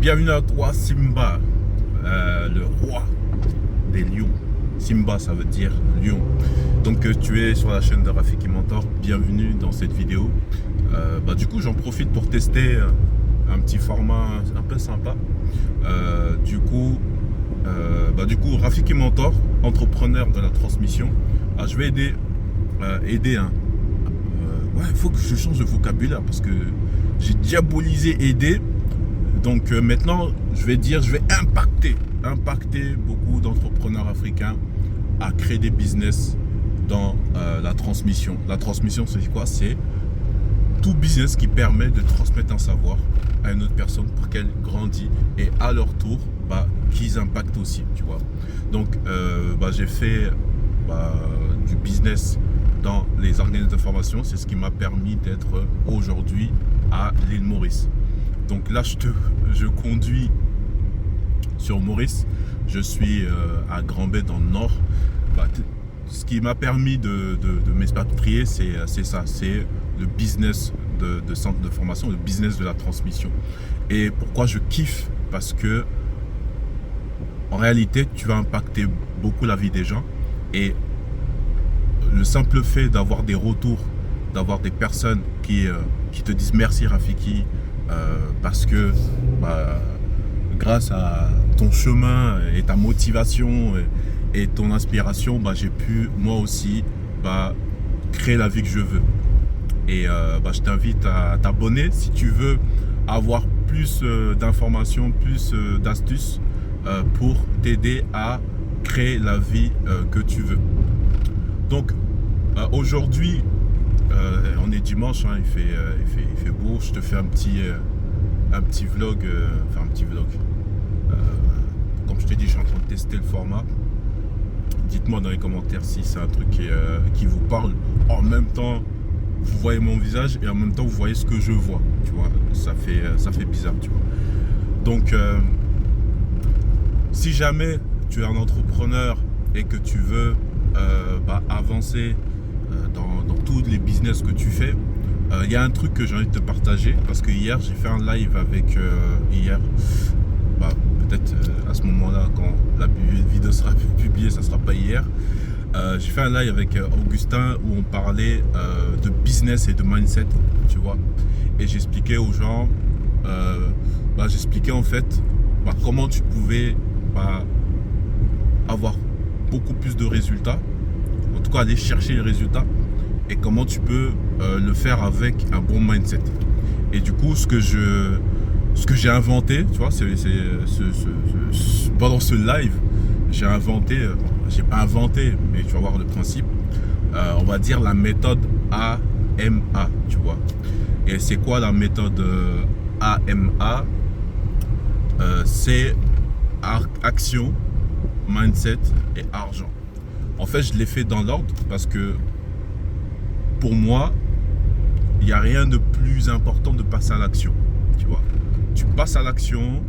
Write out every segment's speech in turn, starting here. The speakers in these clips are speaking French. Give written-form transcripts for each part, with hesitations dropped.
Bienvenue à toi Simba, le roi des lions. Simba ça veut dire lion. Donc tu es sur la chaîne de Rafiki Mentor, bienvenue dans cette vidéo. Du coup j'en profite pour tester un petit format un peu sympa. Du coup Rafiki Mentor, entrepreneur de la transmission. Je vais aider un... il faut que je change de vocabulaire parce que j'ai diabolisé aider. Donc maintenant, je vais impacter beaucoup d'entrepreneurs africains à créer des business dans la transmission. La transmission, c'est quoi? C'est tout business qui permet de transmettre un savoir à une autre personne pour qu'elle grandisse et à leur tour, qu'ils impactent aussi, tu vois. Donc, j'ai fait du business dans les organismes de formation. C'est ce qui m'a permis d'être aujourd'hui à l'île Maurice. Donc là, je conduis sur Maurice. Je suis à Grand-Bay dans le nord. Ce qui m'a permis de m'expatrier, c'est ça. C'est le business de centre de formation, le business de la transmission. Et pourquoi je kiffe? Parce que en réalité, tu vas impacter beaucoup la vie des gens. Et le simple fait d'avoir des retours, d'avoir des personnes qui te disent merci Rafiki, parce que grâce à ton chemin et ta motivation et ton inspiration, j'ai pu moi aussi créer la vie que je veux. Et je t'invite à t'abonner si tu veux avoir plus d'informations, plus d'astuces pour t'aider à créer la vie que tu veux. Donc aujourd'hui, on est dimanche, il fait beau. Je te fais un petit vlog, comme je t'ai dit, je suis en train de tester le format. Dites-moi dans les commentaires si c'est un truc qui vous parle. En même temps, vous voyez mon visage et en même temps, vous voyez ce que je vois. Tu vois, ça fait bizarre, tu vois. Donc, si jamais tu es un entrepreneur et que tu veux avancer dans tous les business que tu fais, il y a un truc que j'ai envie de te partager, parce que hier j'ai fait un live avec peut-être à ce moment-là, quand la vidéo sera publiée, ça sera pas hier. J'ai fait un live avec Augustin où on parlait de business et de mindset, tu vois, et j'expliquais aux gens, j'expliquais en fait comment tu pouvais avoir beaucoup plus de résultats, en tout cas aller chercher les résultats, et comment tu peux le faire avec un bon mindset. Et du coup, ce que j'ai inventé, tu vois, pendant ce live, j'ai pas inventé, mais tu vas voir le principe, on va dire la méthode AMA, tu vois. Et c'est quoi la méthode AMA? C'est action, mindset et argent. En fait, je l'ai fait dans l'ordre parce que pour moi, il n'y a rien de plus important de passer à l'action. Tu vois, tu passes à l'action,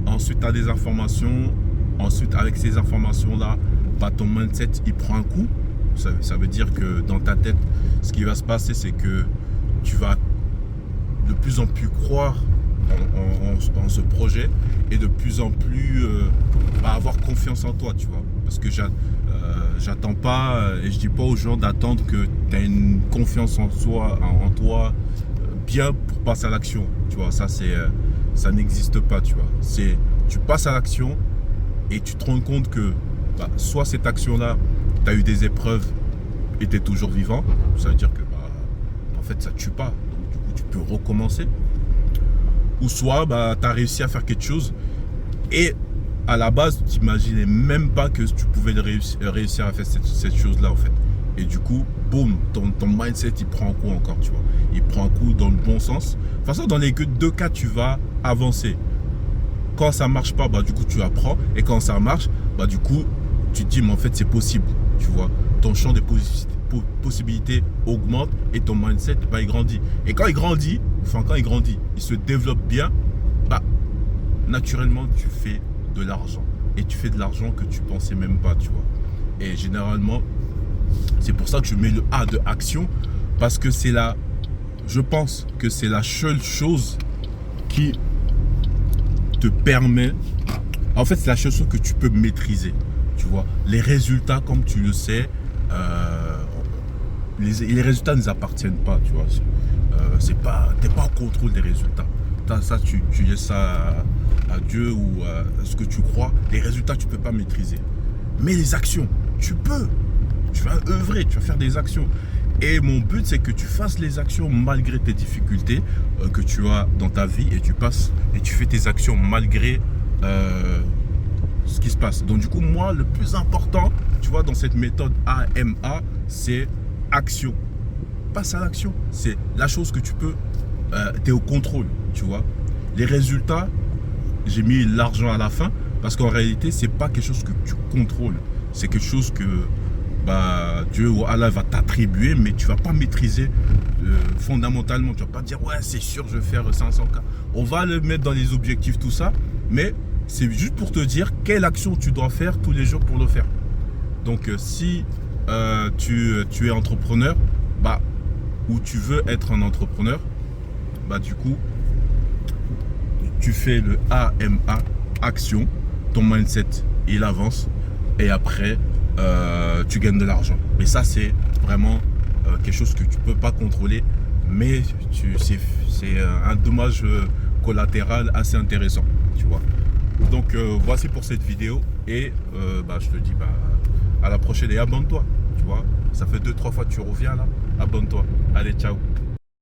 ensuite tu as des informations, ensuite avec ces informations-là, ton mindset il prend un coup. Ça veut dire que dans ta tête, ce qui va se passer, c'est que tu vas de plus en plus croire en ce projet et de plus en plus avoir confiance en toi, tu vois. Parce que j'attends pas et je dis pas aux gens d'attendre que tu aies une confiance en toi bien pour passer à l'action, tu vois. Ça n'existe pas, tu vois. Tu passes à l'action et tu te rends compte que soit cette action-là, tu as eu des épreuves et tu es toujours vivant, ça veut dire que en fait ça tue pas, donc du coup tu peux recommencer. Ou soit tu as réussi à faire quelque chose et à la base tu n'imaginais même pas que tu pouvais réussir à faire cette chose-là en fait. Et du coup, boum, ton mindset il prend un coup encore, tu vois. Il prend un coup dans le bon sens. De toute façon, dans les deux cas, tu vas avancer. Quand ça marche pas, du coup tu apprends. Et quand ça marche, du coup tu te dis mais en fait c'est possible, tu vois. Ton champ de possibilités augmente et ton mindset il grandit. Et quand il grandit, il se développe bien, naturellement tu fais de l'argent. Et tu fais de l'argent que tu pensais même pas, tu vois. Et généralement, c'est pour ça que je mets le A de action, parce que je pense que c'est la seule chose qui te permet... En fait, c'est la chose que tu peux maîtriser. Tu vois, les résultats, comme tu le sais, les résultats ne nous appartiennent pas, tu vois. T'es pas au contrôle des résultats. Ça, tu laisses ça à Dieu ou à ce que tu crois. Les résultats, tu peux pas maîtriser. Mais les actions, tu peux. Tu vas œuvrer, tu vas faire des actions. Et mon but, c'est que tu fasses les actions malgré tes difficultés que tu as dans ta vie et tu fais tes actions malgré ce qui se passe. Donc du coup, moi, le plus important, tu vois, dans cette méthode AMA, c'est action. Passe à l'action. C'est la chose que tu peux, tu es au contrôle, tu vois. Les résultats, j'ai mis l'argent à la fin parce qu'en réalité, c'est pas quelque chose que tu contrôles. C'est quelque chose que Dieu ou Allah va t'attribuer, mais tu vas pas maîtriser fondamentalement. Tu vas pas dire, ouais, c'est sûr, je vais faire 500K. On va le mettre dans les objectifs, tout ça, mais c'est juste pour te dire quelle action tu dois faire tous les jours pour le faire. Donc, si tu es entrepreneur, ou tu veux être un entrepreneur, du coup, tu fais le AMA, action, ton mindset, il avance, et après, tu gagnes de l'argent. Mais ça, c'est vraiment quelque chose que tu ne peux pas contrôler, mais c'est un dommage collatéral assez intéressant, tu vois. Donc, voici pour cette vidéo, et je te dis à la prochaine, et abonne-toi, tu vois. Ça fait 2-3 fois que tu reviens là, abonne-toi. Allez, ciao.